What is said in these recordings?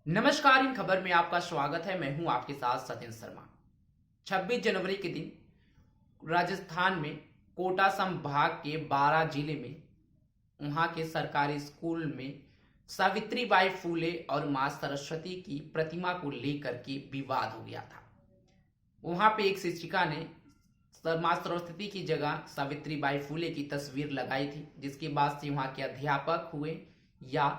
नमस्कार। इन खबर में आपका स्वागत है। मैं हूं आपके साथ सचिन शर्मा। 26 जनवरी के दिन राजस्थान में कोटा संभाग के 12 जिले में वहां के सरकारी स्कूल में सावित्रीबाई फूले और मां सरस्वती की प्रतिमा को लेकर के विवाद हो गया था। वहां पे एक शिक्षिका ने मां सरस्वती की जगह सावित्रीबाई फूले की तस्वीर लगाई थी, जिसके बाद से वहां के अध्यापक हुए या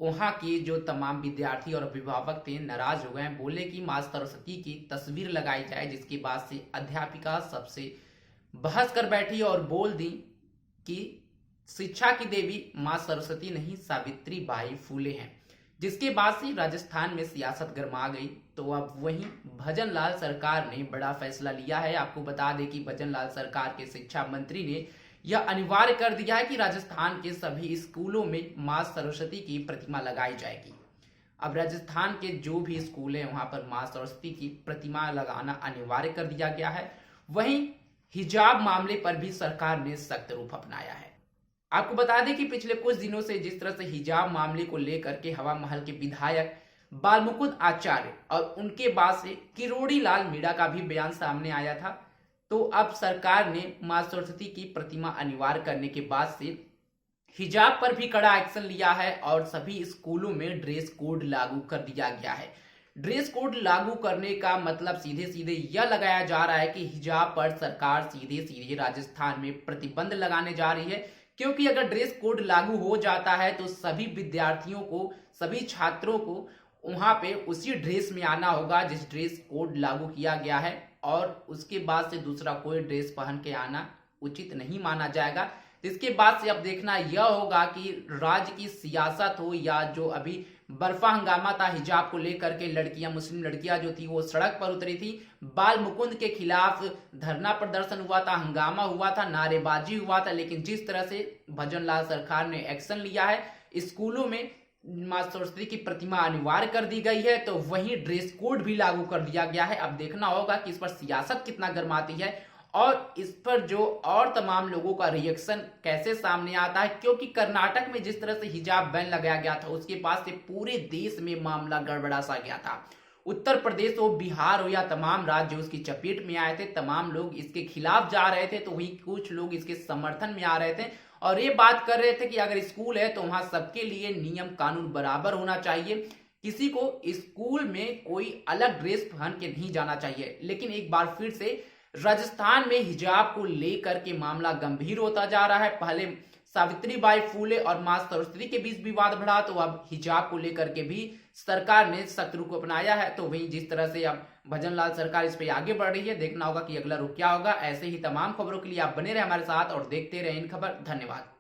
वहां के जो तमाम विद्यार्थी और अभिभावक थे नाराज हो गए। बोले कि मां सरस्वती की तस्वीर लगाई जाए, जिसके बाद से अध्यापिका सबसे बहस कर बैठी और बोल दी कि शिक्षा की देवी मां सरस्वती नहीं सावित्री बाई फूले हैं। जिसके बाद से राजस्थान में सियासत गर्मा गई। तो अब वहीं भजन लाल सरकार ने बड़ा फैसला लिया है। आपको बता दें कि भजन लाल सरकार के शिक्षा मंत्री ने यह अनिवार्य कर दिया है कि राजस्थान के सभी स्कूलों में मां सरस्वती की प्रतिमा लगाई जाएगी। अब राजस्थान के जो भी स्कूल है वहां पर मां सरस्वती की प्रतिमा लगाना अनिवार्य कर दिया गया है। वहीं हिजाब मामले पर भी सरकार ने सख्त रूप अपनाया है। आपको बता दें कि पिछले कुछ दिनों से जिस तरह से हिजाब मामले को लेकर के हवा महल के विधायक बालमुकुंद आचार्य और उनके बाद से किरोड़ी लाल मीणा का भी बयान सामने आया था, तो अब सरकार ने मां सरस्वती की प्रतिमा अनिवार्य करने के बाद से हिजाब पर भी कड़ा एक्शन लिया है और सभी स्कूलों में ड्रेस कोड लागू कर दिया गया है। ड्रेस कोड लागू करने का मतलब सीधे सीधे यह लगाया जा रहा है कि हिजाब पर सरकार सीधे सीधे राजस्थान में प्रतिबंध लगाने जा रही है, क्योंकि अगर ड्रेस कोड लागू हो जाता है तो सभी विद्यार्थियों को, सभी छात्रों को वहां पे उसी ड्रेस में आना होगा जिस ड्रेस कोड लागू किया गया है, और उसके बाद से दूसरा कोई ड्रेस पहन के आना उचित नहीं माना जाएगा। इसके बाद से अब देखना यह होगा कि राज्य की सियासत हो या जो अभी बर्फा हंगामा था हिजाब को लेकर के, लड़कियां, मुस्लिम लड़कियां जो थी वो सड़क पर उतरी थी, बाल मुकुंद के खिलाफ धरना प्रदर्शन हुआ था, हंगामा हुआ था, नारेबाजी हुआ था। लेकिन जिस तरह से भजन लाल सरकार ने एक्शन लिया है, स्कूलों में मां सरस्वती की प्रतिमा अनिवार्य कर दी गई है, तो वहीं ड्रेस कोड भी लागू कर दिया गया है। अब देखना होगा कि इस पर सियासत कितना गर्माती है और इस पर जो और तमाम लोगों का रिएक्शन कैसे सामने आता है, क्योंकि कर्नाटक में जिस तरह से हिजाब बैन लगाया गया था उसके बाद से पूरे देश में मामला गड़बड़ा सा गया था। उत्तर प्रदेश हो, बिहार हो या तमाम राज्य उसकी चपेट में आए थे, तमाम लोग इसके खिलाफ जा रहे थे, तो वही कुछ लोग इसके समर्थन में आ रहे थे और ये बात कर रहे थे कि अगर स्कूल है तो वहां सबके लिए नियम कानून बराबर होना चाहिए, किसी को स्कूल में कोई अलग ड्रेस पहन के नहीं जाना चाहिए। लेकिन एक बार फिर से राजस्थान में हिजाब को लेकर के मामला गंभीर होता जा रहा है। पहले सावित्रीबाई फूले और मां सरस्वती के बीच विवाद बढ़ा, तो अब हिजाब को लेकर के भी सरकार ने सख्त रुख अपनाया है। तो वहीं जिस तरह से अब भजन लाल सरकार इस पे आगे बढ़ रही है, देखना होगा कि अगला रुख क्या होगा। ऐसे ही तमाम खबरों के लिए आप बने रहे हमारे साथ और देखते रहे इन खबर। धन्यवाद।